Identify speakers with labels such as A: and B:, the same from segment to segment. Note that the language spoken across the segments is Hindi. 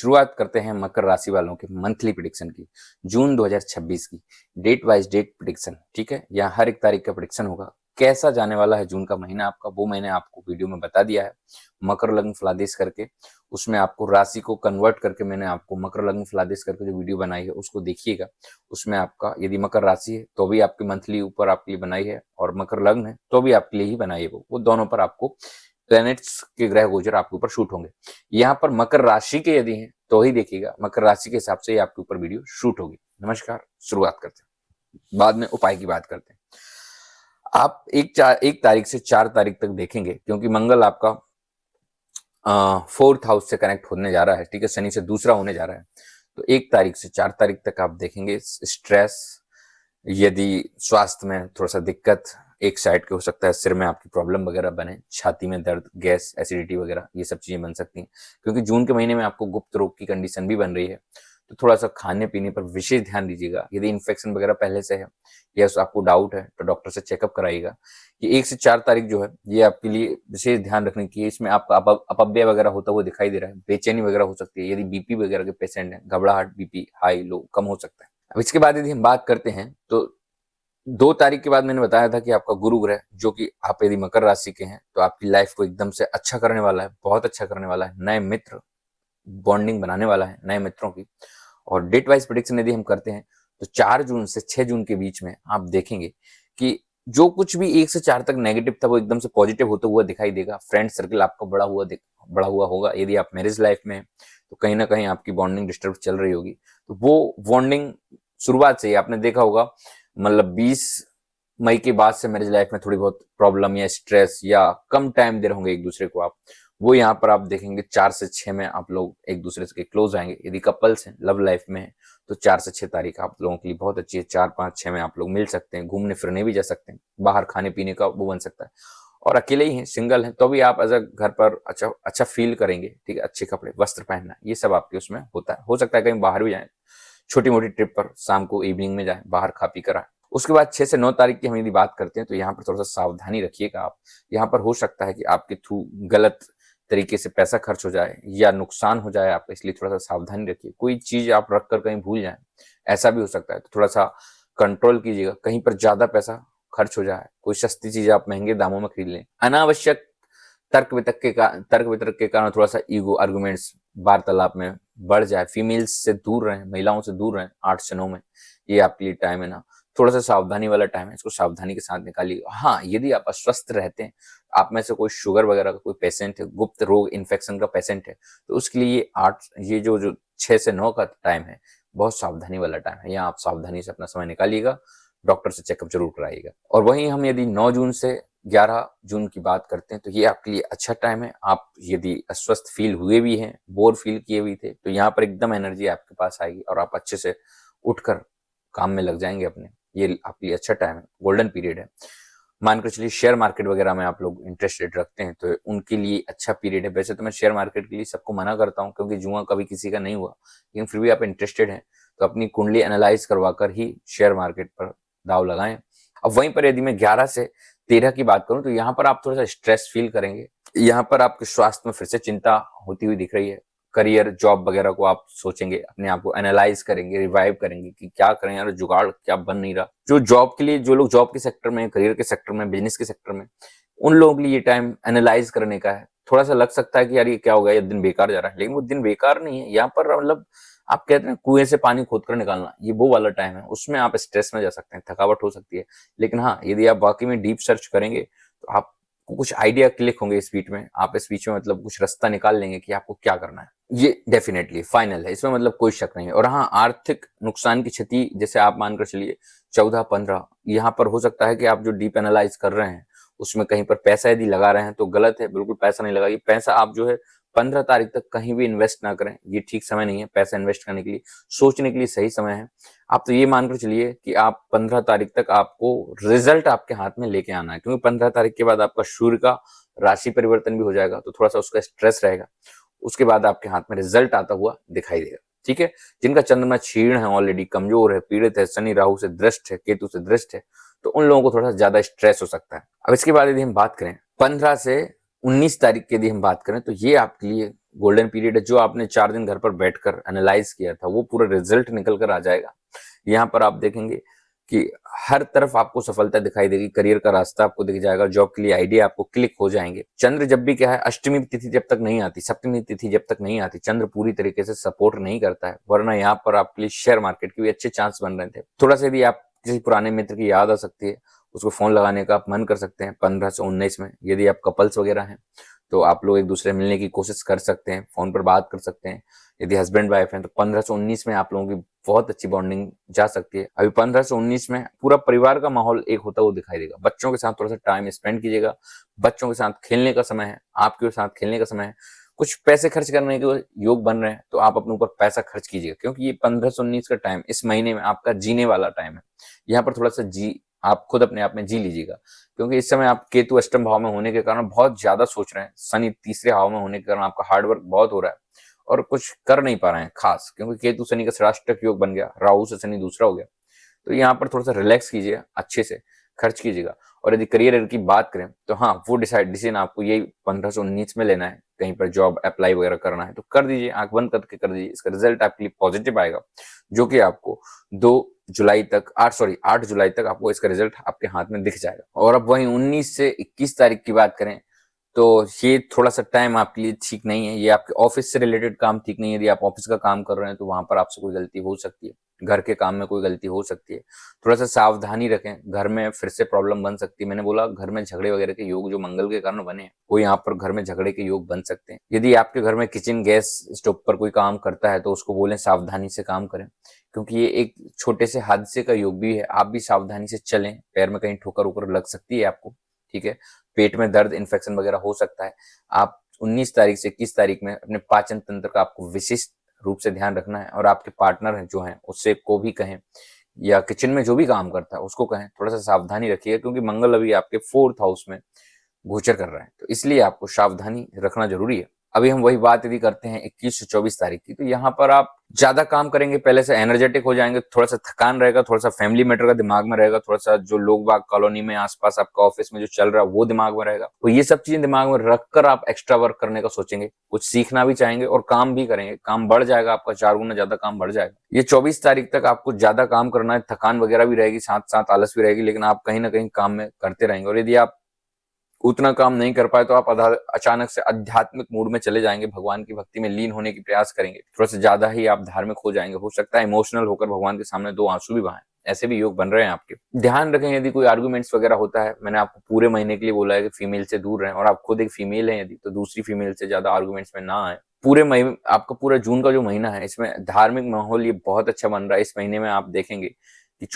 A: शुरुआत करते हैं मकर राशि वालों के मंथली प्रिडिक्शन की, जून 2026 की। डेट वाइज डेट प्रिडिक्शन, ठीक है। यहाँ हर एक तारीख का प्रिडिक्शन होगा। कैसा जाने वाला है जून का महीना आपका, वो मैंने आपको वीडियो में बता दिया है। मकर लग्न फलादेश करके उसमें आपको राशि को कन्वर्ट करके मैंने आपको मकर लग्न फलादेश करके जो वीडियो बनाई है उसको देखिएगा। उसमें आपका यदि मकर राशि है तो भी आपकी मंथली ऊपर आपके लिए बनाई है, और मकर लग्न है तो भी आपके लिए ही बनाई है। वो दोनों पर आपको प्लैनेट्स के ग्रह गोचर आपके ऊपर शूट होंगे। यहाँ पर मकर राशि के यदि हैं तो ही देखिएगा, मकर राशि के हिसाब से ही आपके ऊपर वीडियो शूट होगी। नमस्कार, शुरुआत करते हैं, बाद में उपाय की बात करते हैं। आप एक तारीख से 4 तारीख तक देखेंगे, क्योंकि मंगल आपका 4th हाउस से कनेक्ट होने जा रहा है, ठीक है। शनि से दूसरा होने जा रहा है, तो 1 तारीख से 4 तारीख तक आप देखेंगे स्ट्रेस, यदि स्वास्थ्य में थोड़ा सा दिक्कत, एक साइड के हो सकता है सिर में आपकी प्रॉब्लम वगैरह बने, छाती में दर्द, गैस, एसिडिटी वगैरह, ये सब चीजें बन सकती हैं। क्योंकि जून के महीने में आपको गुप्त रोग की कंडीशन भी बन रही है, तो थोड़ा सा खाने पीने पर विशेष ध्यान दीजिएगा। यदि इन्फेक्शन वगैरह पहले से है या आपको डाउट है तो डॉक्टर से चेकअप कराइएगा। ये 1 से 4 तारीख जो है ये आपके लिए विशेष ध्यान रखने की है। इसमें आपका अपव्यय वगैरह होता हुआ दिखाई दे रहा है, बेचैनी वगैरह हो सकती है। यदि बीपी वगैरह के पेशेंट हैं, घबराहट, बीपी हाई लो कम हो सकता है। अब इसके बाद यदि हम बात करते हैं तो 2 तारीख के बाद मैंने बताया था कि आपका गुरु ग्रह, जो कि आप यदि मकर राशि के हैं तो आपकी लाइफ को एकदम से अच्छा करने वाला है, बहुत अच्छा करने वाला है। नए मित्र, बॉन्डिंग बनाने वाला है नए मित्रों की। और डेट वाइज प्रेडिक्शन यदि हम करते हैं तो 4 जून से 6 जून के बीच में आप देखेंगे कि जो कुछ भी 1 से 4 तक नेगेटिव था वो एकदम से पॉजिटिव होता हुआ दिखाई देगा। फ्रेंड सर्कल आपका बड़ा हुआ होगा। यदि आप मैरिज लाइफ में हैं तो कहीं ना कहीं आपकी बॉन्डिंग डिस्टर्ब चल रही होगी, तो वो बॉन्डिंग शुरुआत से ही आपने देखा होगा, मतलब 20 मई के बाद से मैरिज लाइफ में थोड़ी बहुत प्रॉब्लम या स्ट्रेस या कम टाइम दे रहे होंगे एक दूसरे को आप, वो यहाँ पर आप देखेंगे 4 से 6 में आप लोग एक दूसरे के क्लोज आएंगे। यदि कपल्स हैं, लव लाइफ में है, तो 4 से 6 तारीख आप लोगों के लिए बहुत अच्छी है। 4, 5, 6 में आप लोग मिल सकते हैं, घूमने फिरने भी जा सकते हैं, बाहर खाने पीने का वो बन सकता है। और अकेले ही हैं, सिंगल हैं, तो भी आप एज अ घर पर अच्छा अच्छा फील करेंगे, ठीक है। अच्छे कपड़े, वस्त्र पहनना, ये सब आपके उसमें होता है। हो सकता है कहीं बाहर भी जाए, छोटी मोटी ट्रिप पर शाम को इवनिंग में जाए, बाहर खा पी कर आए। उसके बाद 6 से 9 तारीख की हम यदि बात करते हैं तो यहाँ पर थोड़ा सा सावधानी रखिएगा आप। यहाँ पर हो सकता है कि आपके थ्रू गलत तरीके से पैसा खर्च हो जाए या नुकसान हो जाए आपका, इसलिए थोड़ा सा सावधानी रखिए। कोई चीज आप रख कर कहीं भूल जाए, ऐसा भी हो सकता है, तो थोड़ा सा कंट्रोल कीजिएगा। कहीं पर ज्यादा पैसा खर्च हो जाए, कोई सस्ती चीज आप महंगे दामों में खरीद लें, अनावश्यक तर्क वितर्क के कारण थोड़ा सा ईगो आर्गुमेंट्स वार्तालाप में बढ़ जाए, फीमेल्स से दूर रहें, महिलाओं से दूर रहें 8 से 9 में। ये आपके लिए टाइम है ना, थोड़ा सा सावधानी वाला टाइम है, इसको सावधानी के साथ निकालिए। हाँ, यदि आप अस्वस्थ रहते हैं, आप में से कोई शुगर वगैरह का कोई पेशेंट है, गुप्त रोग इन्फेक्शन का पेशेंट है, तो उसके लिए ये जो 6 से 9 का टाइम है, बहुत सावधानी वाला टाइम है। यहाँ आप सावधानी से अपना समय निकालिएगा, डॉक्टर से चेकअप जरूर कराइएगा। और वहीं हम यदि 9 जून से 11 जून की बात करते हैं तो ये आपके लिए अच्छा टाइम है। आप यदि अस्वस्थ फील हुए भी हैं, बोर फील किए भी थे, तो यहाँ पर एकदम एनर्जी आपके पास आएगी और आप अच्छे से उठकर काम में लग जाएंगे अपने। ये आपके लिए अच्छा टाइम है, गोल्डन पीरियड है। मानकर चलिए शेयर मार्केट वगैरह में आप लोग इंटरेस्टेड रखते हैं तो उनके लिए अच्छा पीरियड है। वैसे तो मैं शेयर मार्केट के लिए सबको मना करता हूँ, क्योंकि जुआ कभी किसी का नहीं हुआ, लेकिन फिर भी आप इंटरेस्टेड हैं तो अपनी कुंडली एनालाइज करवा कर ही शेयर मार्केट पर दाव लगाएं। अब वहीं पर यदि मैं 11 से 13 की बात करूं तो यहाँ पर आप थोड़ा सा स्ट्रेस फील करेंगे। यहाँ पर आपके स्वास्थ्य में फिर से चिंता होती हुई दिख रही है। करियर, जॉब वगैरह को आप सोचेंगे, अपने आप को एनालाइज करेंगे, रिवाइव करेंगे कि क्या करें यार, जुगाड़ क्या बन नहीं रहा। जो जॉब के लिए, जो लोग जॉब के सेक्टर में, करियर के सेक्टर में, बिजनेस के सेक्टर में, उन लोगों के लिए ये टाइम एनालाइज करने का है। थोड़ा सा लग सकता है कि यार ये क्या हो गया, ये दिन बेकार जा रहा है, लेकिन वो दिन बेकार नहीं है। यहाँ पर मतलब आप कहते हैं कुएं से पानी खोद कर निकालना, ये वो वाला टाइम है। उसमें आप स्ट्रेस में जा सकते हैं, थकावट हो सकती है, लेकिन हाँ, यदि आप वाकई में डीप सर्च करेंगे तो आपको कुछ आइडिया क्लिक होंगे इस बीच में। आप इस बीच में मतलब कुछ रास्ता निकाल लेंगे कि आपको क्या करना है। ये डेफिनेटली फाइनल है, इसमें मतलब कोई शक नहीं है। और हाँ, आर्थिक नुकसान की क्षति जैसे आप मानकर चलिए 14-15, यहाँ पर हो सकता है कि आप जो डीप एनालाइज कर रहे हैं उसमें कहीं पर पैसा यदि लगा रहे हैं तो गलत है। बिल्कुल पैसा नहीं लगाइए। पैसा आप जो है 15 तारीख तक कहीं भी इन्वेस्ट ना करें, ये ठीक समय नहीं है पैसा इन्वेस्ट करने के लिए। सोचने के लिए सही समय है। आप तो ये मानकर चलिए कि आप 15 तारीख तक आपको रिजल्ट आपके हाथ में लेके आना है, क्योंकि 15 तारीख के बाद आपका सूर्य का राशि परिवर्तन भी हो जाएगा, तो थोड़ा सा उसका स्ट्रेस रहेगा। उसके बाद आपके हाथ में रिजल्ट आता हुआ दिखाई देगा, ठीक है। जिनका चंद्रमा क्षीण है, ऑलरेडी कमजोर है, पीड़ित है, शनि राहु से दृष्ट है, केतु से दृष्ट है, तो उन लोगों को थोड़ा सा ज्यादा स्ट्रेस हो सकता है। अब इसके बाद यदि हम बात करें 15 से 19 तारीख की यदि हम बात करें तो ये आपके लिए गोल्डन पीरियड है, जो आपने 4 दिन घर पर बैठकर एनालाइज किया था वो पूरा रिजल्ट निकल कर आ जाएगा। यहाँ पर आप देखेंगे कि हर तरफ आपको सफलता दिखाई देगी, करियर का रास्ता आपको दिख जाएगा, जॉब के लिए आइडिया आपको क्लिक हो जाएंगे। चंद्र जब भी क्या है, अष्टमी तिथि जब तक नहीं आती, सप्तमी तिथि जब तक नहीं आती, चंद्र पूरी तरीके से सपोर्ट नहीं करता है, वरना यहाँ पर आपके लिए शेयर मार्केट के भी अच्छे चांस बन रहे थे। थोड़ा सा यदि आप किसी पुराने मित्र की याद आ सकती है, उसको फोन लगाने का आप मन कर सकते हैं 15 से 19 में। यदि आप कपल्स वगैरह हैं तो आप लोग एक दूसरे मिलने की कोशिश कर सकते हैं, फोन पर बात कर सकते हैं। यदि हस्बैंड वाइफ हैं तो 15 से 19 में आप लोगों की बहुत अच्छी बॉन्डिंग जा सकती है। अभी 15 से 19 में पूरा परिवार का माहौल एक होता हुआ दिखाई देगा। बच्चों के साथ थोड़ा सा टाइम स्पेंड कीजिएगा, बच्चों के साथ खेलने का समय है, आपके साथ खेलने का समय है। कुछ पैसे खर्च करने के योग बन रहे हैं तो आप अपने ऊपर पैसा खर्च कीजिएगा, क्योंकि ये 15 से 19 का टाइम इस महीने में आपका जीने वाला टाइम है। यहाँ पर थोड़ा सा आप खुद अपने आप में जी लीजिएगा, क्योंकि इस समय आप केतु अष्टम भाव में होने के कारण बहुत ज्यादा सोच रहे हैं, शनि तीसरे भाव में होने के कारण आपका हार्डवर्क बहुत हो रहा है और कुछ कर नहीं पा रहे हैं खास, क्योंकि केतु शनि का षष्टक योग बन गया, राहु से शनि दूसरा हो गया। तो यहाँ पर थोड़ा सा रिलैक्स कीजिए, अच्छे से खर्च कीजिएगा। और यदि करियर की बात करें तो हाँ, वो डिसीजन आपको यही 15 से 19 में लेना है। कहीं पर जॉब अप्लाई वगैरह करना है तो कर दीजिए, आंख बंद करके कर दीजिए, इसका रिजल्ट आपके लिए पॉजिटिव आएगा, जो कि आपको 8 जुलाई तक आपको इसका रिजल्ट आपके हाथ में दिख जाएगा। और अब वहीं 19 से 21 तारीख की बात करें तो ये थोड़ा सा टाइम आपके लिए ठीक नहीं है। ये आपके ऑफिस से रिलेटेड काम ठीक नहीं है। यदि आप ऑफिस का काम कर रहे हैं तो वहां पर आपसे कोई गलती हो सकती है, घर के काम में कोई गलती हो सकती है, थोड़ा सा सावधानी रखें, घर में फिर से प्रॉब्लम बन सकती है। मैंने बोला घर में झगड़े वगैरह के योग जो मंगल के कारण बने हैं, वो यहाँ पर घर में झगड़े के योग बन सकते हैं। यदि आपके घर में किचन गैस स्टोव पर कोई काम करता है तो उसको बोलें सावधानी से काम करें, क्योंकि ये एक छोटे से हादसे का योग भी है। आप भी सावधानी से चलें, पैर में कहीं ठोकर उकर लग सकती है आपको, ठीक है, पेट में दर्द, इन्फेक्शन वगैरह हो सकता है। आप 19 तारीख से 21 तारीख में अपने पाचन तंत्र का आपको विशिष्ट रूप से ध्यान रखना है, और आपके पार्टनर हैं जो हैं उससे को भी कहें, या किचन में जो भी काम करता है उसको कहें थोड़ा सा सावधानी रखिएगा, क्योंकि मंगल अभी आपके 4th हाउस में गोचर कर रहा है, तो इसलिए आपको सावधानी रखना जरूरी है। अभी हम वही बात यदि करते हैं 21 से 24 तारीख की, तो यहाँ पर आप ज्यादा काम करेंगे, पहले से एनर्जेटिक हो जाएंगे, थोड़ा सा थकान रहेगा, थोड़ा सा फैमिली मैटर का दिमाग में रहेगा, थोड़ा सा जो लोग बाग कॉलोनी में आसपास आपका ऑफिस में जो चल रहा है वो दिमाग में रहेगा। तो ये सब चीजें दिमाग में रखकर आप एक्स्ट्रा वर्क करने का सोचेंगे, कुछ सीखना भी चाहेंगे और काम भी करेंगे, काम बढ़ जाएगा आपका, 4 गुना ज्यादा काम बढ़ जाएगा। ये 24 तारीख तक आपको ज्यादा काम करना है, थकान वगैरह भी रहेगी, साथ साथ आलस भी रहेगी, लेकिन आप कहीं ना कहीं काम में करते रहेंगे। और यदि आप उतना काम नहीं कर पाए तो आप अचानक से आध्यात्मिक मूड में चले जाएंगे, भगवान की भक्ति में लीन होने की प्रयास करेंगे, थोड़ा सा ज्यादा ही आप धार्मिक हो जाएंगे, हो सकता है इमोशनल होकर भगवान के सामने 2 आंसू भी बहाएं, ऐसे भी योग बन रहे हैं आपके। ध्यान रखें यदि कोई आर्गुमेंट्स वगैरह होता है, मैंने आपको पूरे महीने के लिए बोला है कि फीमेल से दूर रहें, और आप खुद एक फीमेल है यदि, तो दूसरी फीमेल से ज्यादा आर्गुमेंट्स में ना आए। पूरे महीने आपका पूरा जून का जो महीना है इसमें धार्मिक माहौल ये बहुत अच्छा बन रहा है। इस महीने में आप देखेंगे कि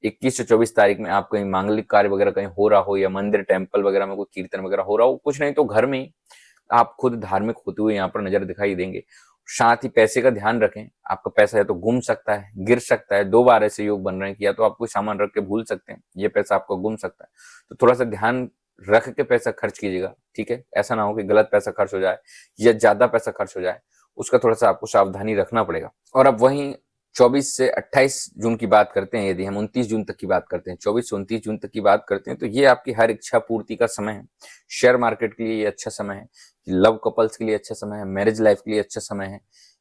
A: 21 से 24 तारीख में आप कहीं मांगलिक कार्य वगैरह कहीं हो रहा हो, या मंदिर टेम्पल वगैरह में कोई कीर्तन वगैरह हो रहा हो, कुछ नहीं तो घर में ही आप खुद धार्मिक होते हुए यहाँ पर नजर दिखाई देंगे। साथ ही पैसे का ध्यान रखें, आपका पैसा या तो गुम सकता है, गिर सकता है, 2 बार ऐसे योग बन रहे हैं कि या तो आप कोई सामान रख के भूल सकते हैं, ये पैसा आपका गुम सकता है, तो थोड़ा सा ध्यान रख के पैसा खर्च कीजिएगा, ठीक है। ऐसा ना हो कि गलत पैसा खर्च हो जाए या ज्यादा पैसा खर्च हो जाए, उसका थोड़ा सा आपको सावधानी रखना पड़ेगा। और अब वहीं 24 से 28 जून की बात करते हैं, यदि हम 29 जून तक की बात करते हैं, 24 से 29 जून तक की बात करते हैं, तो ये आपकी हर इच्छा पूर्ति का समय है। शेयर मार्केट के लिए ये अच्छा समय है, लव कपल्स के लिए अच्छा समय है, मैरिज लाइफ के लिए अच्छा समय है,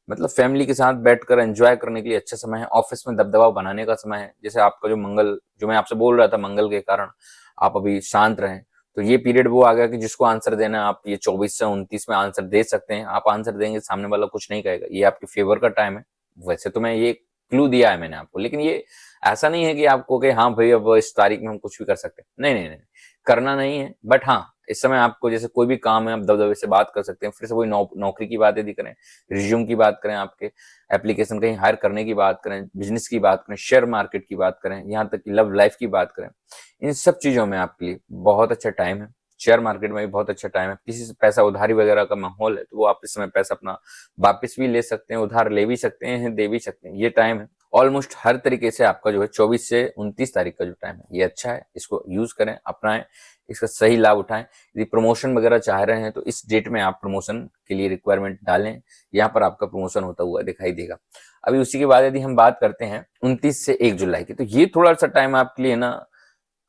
A: मतलब फैमिली के साथ बैठकर एंजॉय करने के लिए अच्छा समय है, ऑफिस में दबदबा बनाने का समय है। जैसे आपका जो मंगल, जो मैं आपसे बोल रहा था, मंगल के कारण आप अभी शांत रहें, तो ये पीरियड वो आ गया कि जिसको आंसर देना है आप ये 24 से 29 में आंसर दे सकते हैं। आप आंसर देंगे, सामने वाला कुछ नहीं कहेगा, ये आपके फेवर का टाइम है। वैसे तो मैं ये क्लू दिया है मैंने आपको, लेकिन ये ऐसा नहीं है कि आपको कि हाँ भाई अब इस तारीख में हम कुछ भी कर सकते हैं, नहीं नहीं नहीं, करना नहीं है। बट हाँ, इस समय आपको जैसे कोई भी काम है आप दबदबे से बात कर सकते हैं। फिर से वही नौकरी की बात यदि करें, रिज्यूम की बात करें, आपके एप्लीकेशन कहीं हायर करने की बात करें, बिजनेस की बात करें, शेयर मार्केट की बात करें, यहाँ तक कि लव लाइफ की बात करें, इन सब चीजों में आपके लिए बहुत अच्छा टाइम है। शेयर मार्केट में भी बहुत अच्छा टाइम है। किसी से पैसा उधारी वगैरह का माहौल है तो वो आप इस समय पैसा अपना वापस भी ले सकते हैं, उधार ले भी सकते हैं, दे भी सकते हैं, ये टाइम है। ऑलमोस्ट हर तरीके से आपका जो है 24 से 29 तारीख का जो टाइम है ये अच्छा है, इसको यूज करें, अपनाएं, इसका सही लाभ उठाएं। यदि प्रमोशन वगैरह चाह रहे हैं तो इस डेट में आप प्रमोशन के लिए रिक्वायरमेंट डालें, यहाँ पर आपका प्रमोशन होता हुआ दिखाई देगा। अभी उसी के बाद यदि हम बात करते हैं 29 से 1 जुलाई की, तो ये थोड़ा सा टाइम आपके लिए ना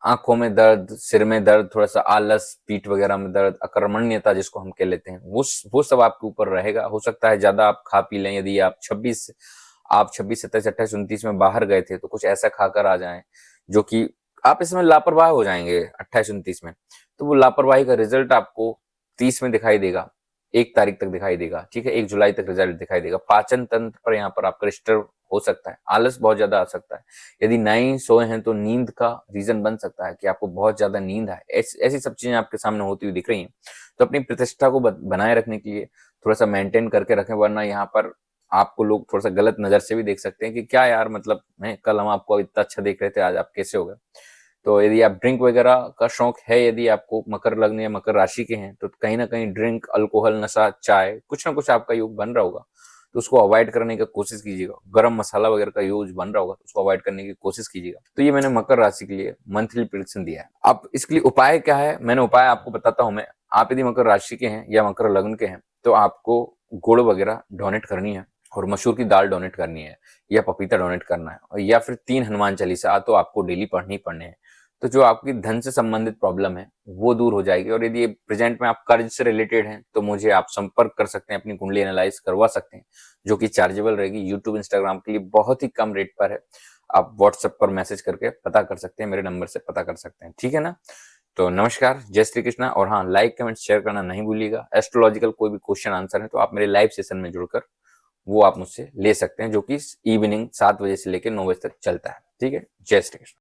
A: आंखों में दर्द, सिर में दर्द, थोड़ा सा आलस, पीठ वगैरह में दर्द, अकर्मण्यता जिसको हम कह लेते हैं, वो सब आपके ऊपर रहेगा। हो सकता है ज्यादा आप खा पी लें, यदि आप 26, 27, 28, 29 में बाहर गए थे तो कुछ ऐसा खाकर आ जाएं जो कि आप इसमें लापरवाह हो जाएंगे 28, 29 में, तो वो लापरवाही का रिजल्ट आपको 30 में दिखाई देगा, 1 तारीख तक दिखाई देगा, ठीक है, 1 जुलाई तक रिजल्ट दिखाई देगा। पाचन तंत्र पर यहाँ पर आपका डिस्टर्ब हो सकता है, आलस बहुत ज्यादा आ सकता है, यदि नहीं सोए हैं तो नींद का रीजन बन सकता है कि आपको बहुत ज्यादा नींद आए। ऐसी सब चीजें आपके सामने होती हुई दिख रही हैं, तो अपनी प्रतिष्ठा को बनाए रखने के लिए थोड़ा सा मेंटेन करके रखें, वरना यहाँ पर आपको लोग थोड़ा सा गलत नजर से भी देख सकते हैं कि क्या यार, मतलब कल हम आपको इतना अच्छा देख रहे थे, आज आप कैसे हो गए। तो यदि आप ड्रिंक वगैरह का शौक है, यदि आपको मकर लग्न या मकर राशि के हैं, तो कहीं ना कहीं ड्रिंक, अल्कोहल, नशा, चाय, कुछ ना कुछ आपका योग बन रहा होगा, तो उसको अवॉइड करने की कोशिश कीजिएगा। गरम मसाला वगैरह का यूज बन रहा होगा तो उसको अवॉइड करने की कोशिश कीजिएगा। तो ये मैंने मकर राशि के लिए मंथली प्रेडिक्शन दिया है। अब इसके लिए उपाय क्या है, मैंने उपाय आपको बताता हूं मैं। आप यदि मकर राशि के हैं या मकर लग्न के हैं तो आपको गुड़ वगैरह डोनेट करनी है, और मसूर की दाल डोनेट करनी है, या पपीता डोनेट करना है, और या फिर 3 हनुमान चालीसा तो आपको डेली पढ़नी ही पढ़ने हैं। तो जो आपकी धन से संबंधित प्रॉब्लम है वो दूर हो जाएगी। और यदि प्रेजेंट में आप कर्ज से रिलेटेड हैं तो मुझे आप संपर्क कर सकते हैं, अपनी कुंडली एनालाइज करवा सकते हैं, जो कि चार्जेबल रहेगी। यूट्यूब, इंस्टाग्राम के लिए बहुत ही कम रेट पर है। आप व्हाट्सएप पर मैसेज करके पता कर सकते हैं, मेरे नंबर से पता कर सकते हैं, ठीक है ना। तो नमस्कार, जय श्री कृष्णा। और हाँ, लाइक, कमेंट, शेयर करना नहीं भूलिएगा। एस्ट्रोलॉजिकल कोई भी क्वेश्चन आंसर है तो आप मेरे लाइव सेशन में जुड़कर वो आप मुझसे ले सकते हैं, जो कि इवनिंग 7 बजे से लेकर 9 बजे तक चलता है, ठीक है। जय श्री कृष्ण।